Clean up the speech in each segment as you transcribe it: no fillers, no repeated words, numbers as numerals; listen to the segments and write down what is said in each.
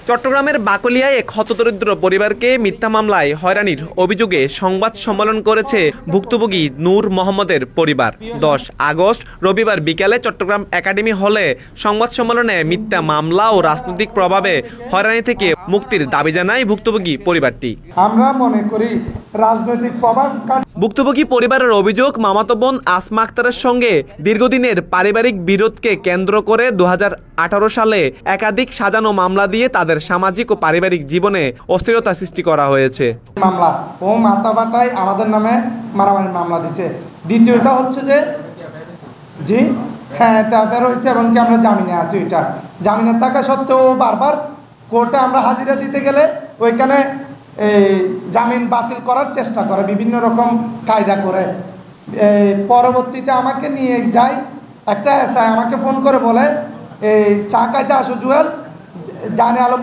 চট্টগ্রামের বাকলিয়ায় এক হতদরিদ্র পরিবারকে মিথ্যা মামলায় হয়রানির অভিযোগে সংবাদ সম্মেলন করেছে ভুক্তভোগী নূর মোহাম্মদের পরিবার। 10 আগস্ট রবিবার বিকেলে চট্টগ্রাম একাডেমি হলে সংবাদ সম্মেলনে মিথ্যা মামলা ও রাজনৈতিক প্রভাবে হয়রানি থেকে মুক্তির দাবি জানায় ভুক্তভোগী পরিবারটি। আমরা মনে করি রাজনৈতিক প্রভাব। ভুক্তভোগী পরিবারের অভিযোগ, মামাতো বোন আসমা আক্তারের সঙ্গে দীর্ঘদিনের পারিবারিক বিরোধকে কেন্দ্র করে 2018 সালে একাধিক সাজানো মামলা দিয়ে তাদের সামাজিক ও পারিবারিক জীবনে অস্থিরতা সৃষ্টি করা হয়েছে। মামলা ও মাথাবাটায় আমাদের নামে মারামারি মামলা দিছে। দ্বিতীয়টা হচ্ছে যে এটা বের হয়েছে এবং কি আমরা জামিনে আছি। ওইটা জামিনে থাকা সত্ত্বেও বারবার কোর্টে আমরা হাজিরা দিতে গেলে ওইখানে জামিন বাতিল করার চেষ্টা করে, বিভিন্ন রকম কায়দা করে। পরবর্তীতে আমাকে নিয়ে যায় একটা এসআই আমাকে ফোন করে বলে চা খাইতে আসো জুয়েল, জানে আলম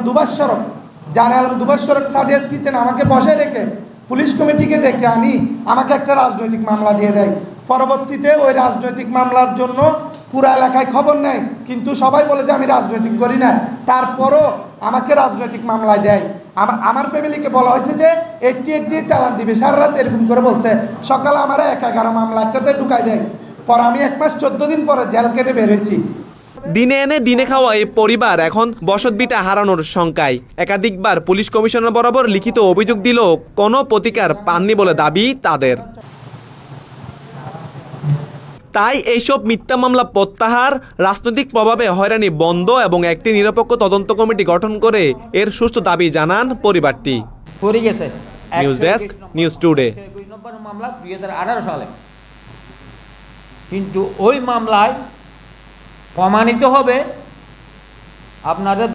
দুবার সড়ক সাদিয়াস কিচেন আমাকে বসে রেখে পুলিশ কমিটিকে ডেকে আনি আমাকে একটা রাজনৈতিক মামলা দিয়ে দেয়। পরবর্তীতে ওই রাজনৈতিক মামলার জন্য পুরা এলাকায় খবর নেয়, কিন্তু সবাই বলে যে আমি রাজনৈতিক করি না, তারপরও আমাকে রাজনৈতিক মামলায় দেয়। আমার ফ্যামিলিকে বলা হয়েছে যে 88 দিয়ে চালান দিবে, সারা রাত এরকম করে বলছে। সকালে আমার 1-11 মামলা একটাতে ঢুকাই দেয়। পর আমি 1 মাস 14 দিন পরে জেল কেটে বের হয়েছি। দিনে এনে দিনে খাওয়া এই পরিবার এখন বসতভিটা হারানোর শঙ্কায়। একাধিকবার পুলিশ কমিশনার বরাবর লিখিত অভিযোগ দিলেও কোনো প্রতিকার পাননি বলে দাবি তাদের। তাই এইসব মিথ্যা মামলা প্রত্যাহার, রাজনৈতিক প্রভাবে হয়রানি বন্ধ এবং একটি নিরপেক্ষ তদন্ত কমিটি গঠন করে এর সুষ্ঠু দাবি জানান পরিবারটি। News desk, news today. মামলা 2018 সালে, কিন্তু ওই মামলায় প্রমাণিত হবে আপনাদের